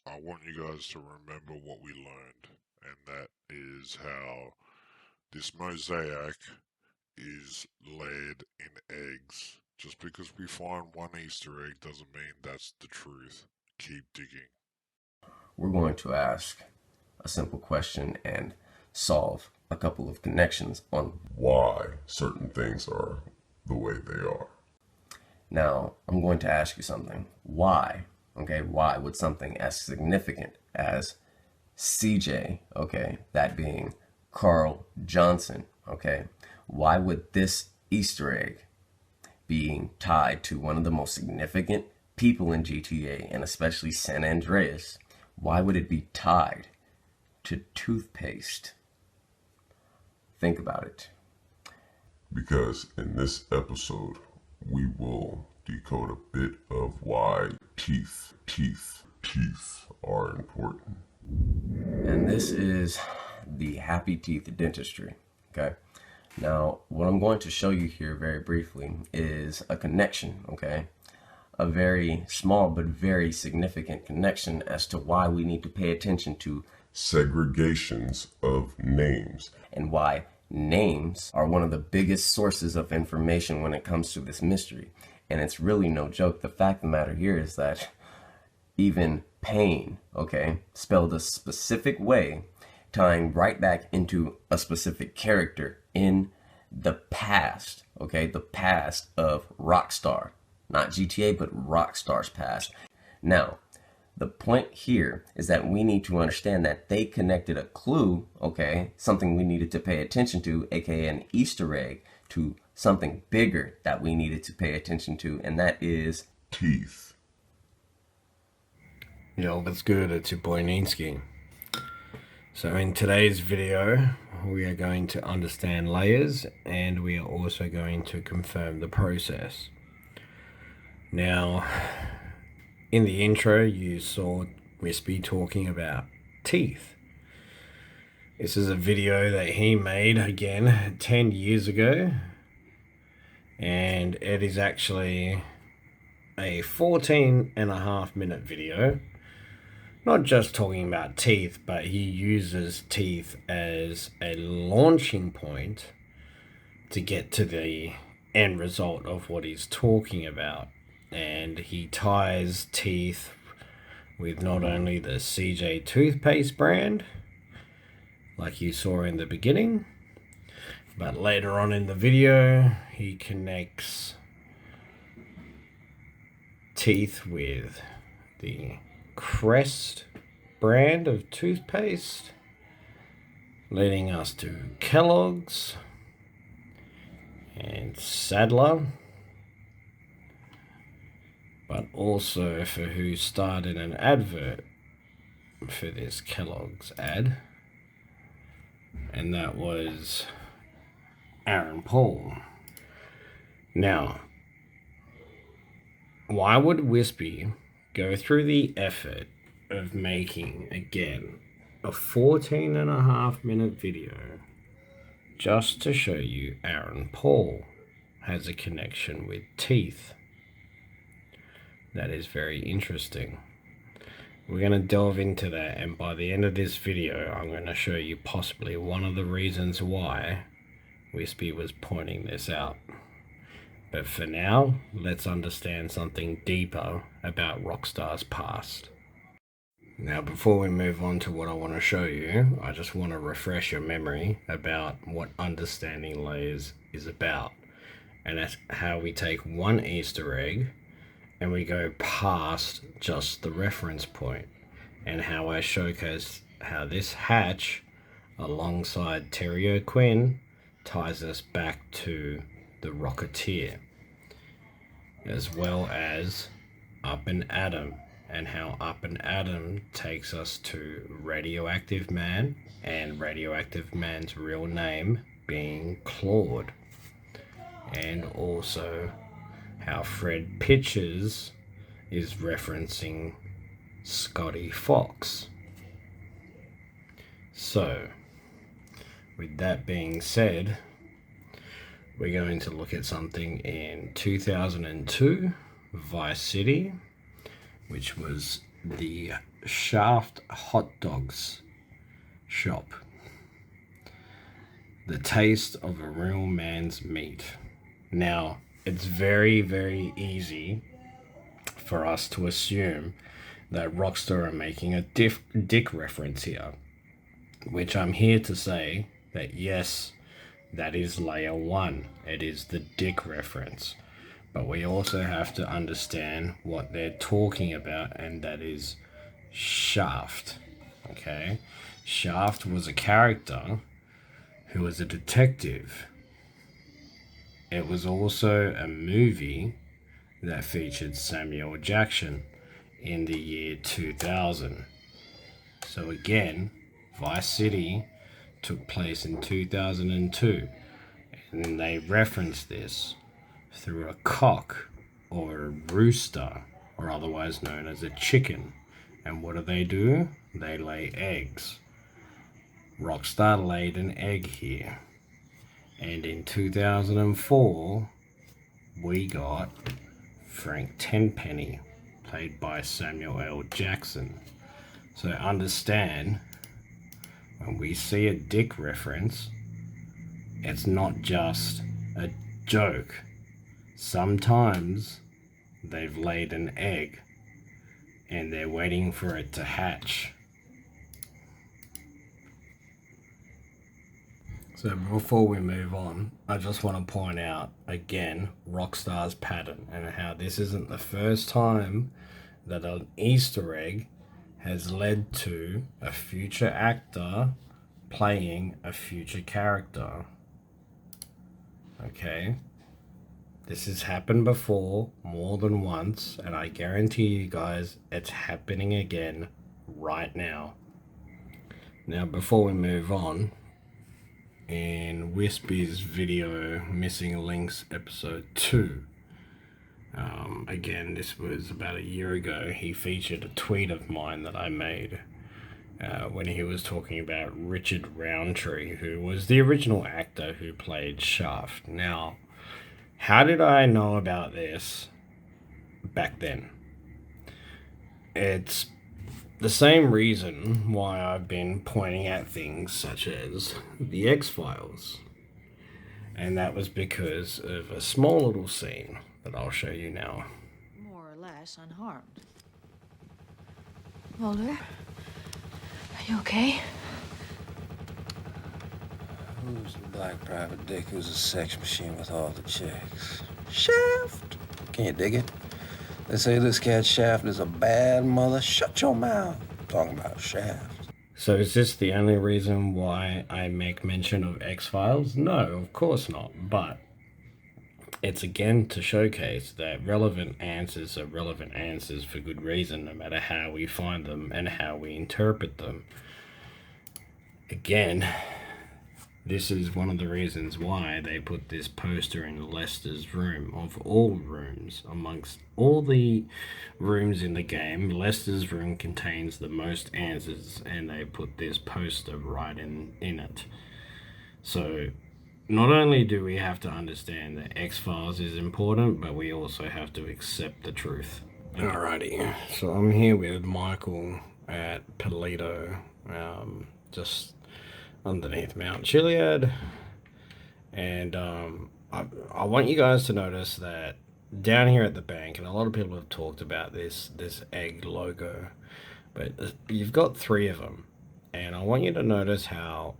I want you guys to remember what we learned, and that is how this mosaic is laid in eggs. Just because we find one Easter egg doesn't mean that's the truth. Keep digging. We're going to ask a simple question and solve a couple of connections on why certain things are the way they are. Now, I'm going to ask you something. Why? Okay, why would something as significant as CJ, okay, that being Carl Johnson, okay, why would this Easter egg being tied to one of the most significant people in GTA and especially San Andreas, why would it be tied to toothpaste? Think about it. Because in this episode, we will decode a bit of why teeth are important. And this is the Happy Teeth dentistry, okay? Now, what I'm going to show you here very briefly is a connection, okay? A very small but very significant connection as to why we need to pay attention to segregations of names and why names are one of the biggest sources of information when it comes to this mystery. And it's really no joke. The fact of the matter here is that even pain, okay, spelled a specific way, tying right back into a specific character in the past, okay, the past of Rockstar. Not GTA, but Rockstar's past. Now, the point here is that we need to understand that they connected a clue, okay, something we needed to pay attention to, aka an Easter egg, to something bigger that we needed to pay attention to, and that is teeth. Yo, what's good? It's your boy Ninsky. So in today's video, we are going to understand layers, and we are also going to confirm the process. Now, in the intro, you saw Wispy talking about teeth. This is a video that he made, again, 10 years ago. And it is actually a 14.5-minute video. Not just talking about teeth, but he uses teeth as a launching point to get to the end result of what he's talking about. And he ties teeth with not only the CJ toothpaste brand, like you saw in the beginning, but later on in the video, he connects teeth with the Crest brand of toothpaste, leading us to Kellogg's and Sadler, but also for who started an advert for this Kellogg's ad, and that was Aaron Paul. Now, why would Wispy go through the effort of making, again, a 14.5-minute video just to show you Aaron Paul has a connection with teeth? That is very interesting. We're going to delve into that, and by the end of this video, I'm going to show you possibly one of the reasons why Wispy was pointing this out. But for now, let's understand something deeper about Rockstar's past. Now, before we move on to what I want to show you, I just want to refresh your memory about what understanding Layerz is about. And that's how we take one Easter egg and we go past just the reference point, and how I showcase how this hatch, alongside Terry O'Quinn, ties us back to the Rocketeer, as well as Up and Adam, and how Up and Adam takes us to Radioactive Man, and Radioactive Man's real name being Claude, and also how Fred Pitchers is referencing Scotty Fox. So, with that being said, we're going to look at something in 2002, Vice City, which was the Shaft hot dogs shop. The taste of a real man's meat. Now, it's very, very easy for us to assume that Rockstar are making a dick reference here, which I'm here to say that yes, that is layer 1. It is the dick reference. But we also have to understand what they're talking about, and that is Shaft. Okay? Shaft was a character who was a detective. It was also a movie that featured Samuel Jackson in the year 2000. So again, Vice City took place in 2002, and they referenced this through a cock or a rooster, or otherwise known as a chicken. And what do? They lay eggs. Rockstar laid an egg here. And in 2004, we got Frank Tenpenny, played by Samuel L. Jackson. So understand, when we see a dick reference, it's not just a joke. Sometimes they've laid an egg and they're waiting for it to hatch. So before we move on, I just want to point out again Rockstar's pattern and how this isn't the first time that an Easter egg has led to a future actor playing a future character. Okay? This has happened before more than once, and I guarantee you guys it's happening again right now. Now, before we move on, in Wispy's video Missing Links episode 2, again, this was about a year ago, he featured a tweet of mine that I made when he was talking about Richard Roundtree, who was the original actor who played Shaft. Now, how did I know about this back then? It's the same reason why I've been pointing out things such as the X-Files. And that was because of a small little scene that I'll show you now. More or less unharmed. Mulder, are you okay? Who's the black private dick who's a sex machine with all the chicks? Shaft! Can you dig it? They say this cat Shaft is a bad mother. Shut your mouth. I'm talking about Shaft. So is this the only reason why I make mention of X-Files? No, of course not. But it's again to showcase that relevant answers are relevant answers for good reason, no matter how we find them and how we interpret them. Again, this is one of the reasons why they put this poster in Lester's room. Of all rooms, amongst all the rooms in the game, Lester's room contains the most answers, and they put this poster right in it. So, not only do we have to understand that X-Files is important, but we also have to accept the truth. Alrighty, so I'm here with Michael at Polito, just underneath Mount Chiliad, and I want you guys to notice that down here at the bank, and a lot of people have talked about this egg logo, but you've got 3 of them, and I want you to notice how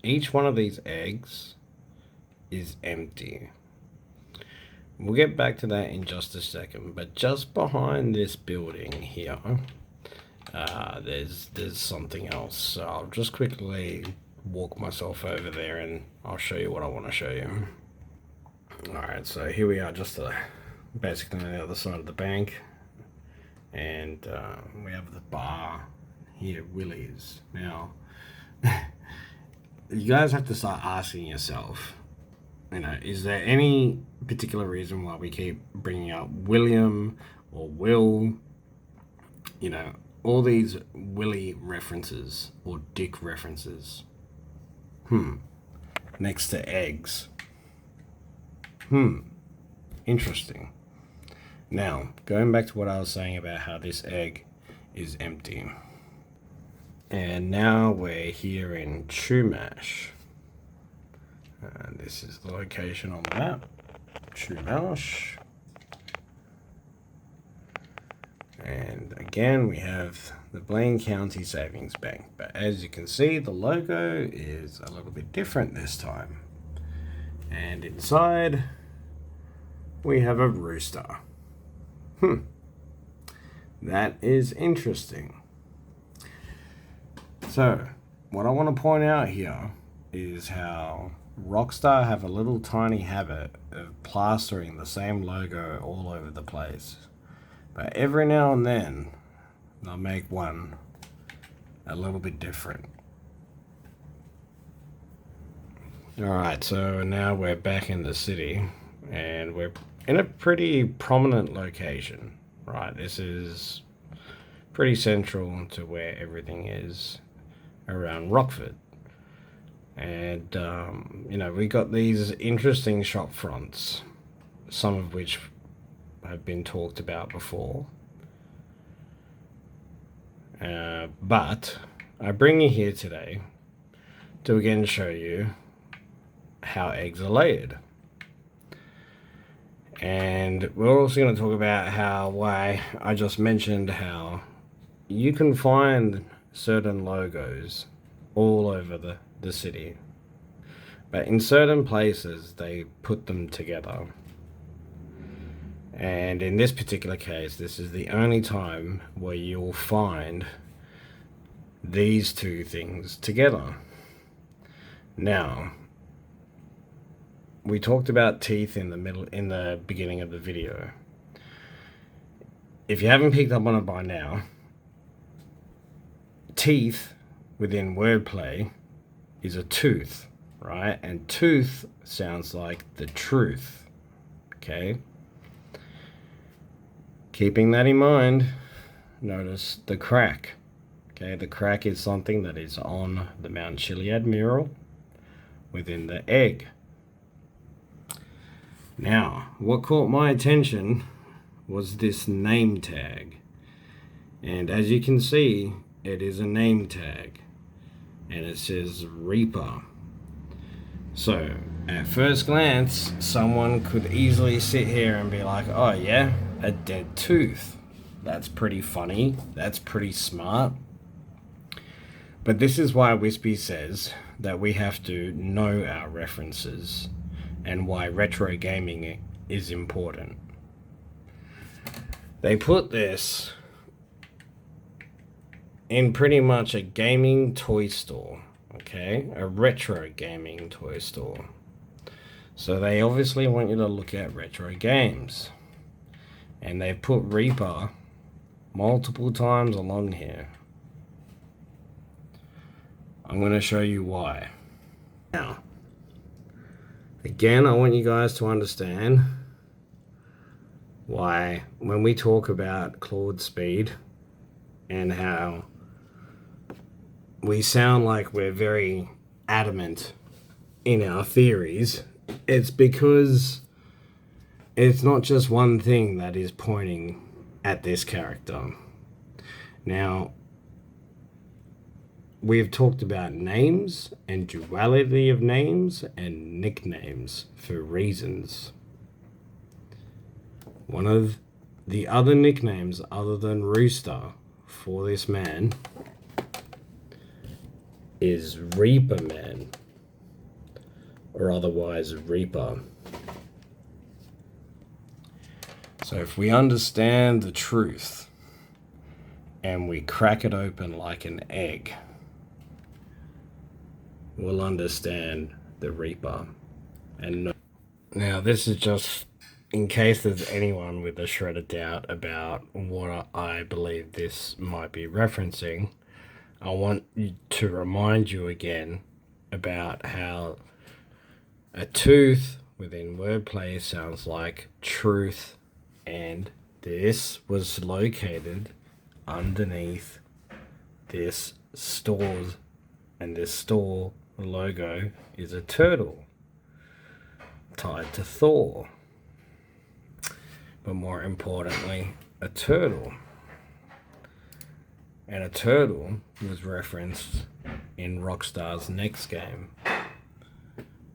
each one of these eggs is empty. We'll get back to that in just a second, but just behind this building here, there's something else. So I'll just quickly walk myself over there and I'll show you what I want to show you. Alright, so here we are, just basically on the other side of the bank, and we have the bar here, Willie's. Now, you guys have to start asking yourself, is there any particular reason why we keep bringing up William or Will, all these Willie references or Dick references? Next to eggs. Interesting. Now, going back to what I was saying about how this egg is empty. And now we're here in Chumash. And this is the location on the map. Chumash. And again, we have the Blaine County Savings Bank. But as you can see, the logo is a little bit different this time. And inside, we have a rooster. That is interesting. So, what I want to point out here is how Rockstar have a little tiny habit of plastering the same logo all over the place. But every now and then, they'll make one a little bit different. Alright, so now we're back in the city, and we're in a pretty prominent location, right? This is pretty central to where everything is around Rockford. And, we got these interesting shop fronts, some of which have been talked about before. But I bring you here today to again show you how eggs are laid. And we're also going to talk about why I just mentioned how you can find certain logos all over the city. But in certain places, they put them together. And in this particular case, this is the only time where you'll find these two things together. Now, we talked about teeth in the beginning of the video. If you haven't picked up on it by now, teeth within wordplay is a tooth, right? And tooth sounds like the truth, okay? Keeping that in mind, notice the crack. Okay, the crack is something that is on the Mount Chiliad mural within the egg. Now, what caught my attention was this name tag. And as you can see, it is a name tag. And it says Reaper. So, at first glance, someone could easily sit here and be like, oh yeah, a dead tooth. That's pretty funny. That's pretty smart. But this is why Wispy says that we have to know our references and why retro gaming is important. They put this in pretty much a gaming toy store, okay? A retro gaming toy store. So they obviously want you to look at retro games. And they've put Reaper multiple times along here. I'm going to show you why. Now, again, I want you guys to understand why when we talk about Claude Speed and how we sound like we're very adamant in our theories, it's because it's not just one thing that is pointing at this character. Now, we've talked about names and duality of names and nicknames for reasons. One of the other nicknames other than Rooster for this man is Reaper Man, or otherwise Reaper. So if we understand the truth and we crack it open like an egg, we'll understand the Reaper. And now this is just in case there's anyone with a shred of doubt about what I believe this might be referencing. I want to remind you again about how a tooth within wordplay sounds like truth, and this was located underneath this store, and this store logo is a turtle tied to Thor. but more importantly, a turtle. And a turtle was referenced in Rockstar's next game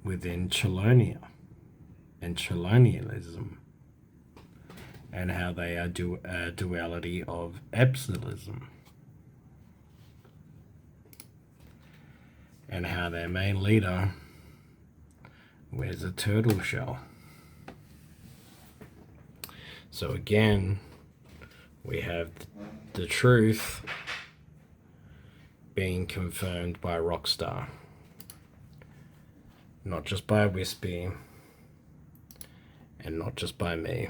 within Chelonia and Chelonialism, and how they are a duality of Epsilism, and how their main leader wears a turtle shell. So again, we have the truth being confirmed by Rockstar, not just by Wispy, and not just by me.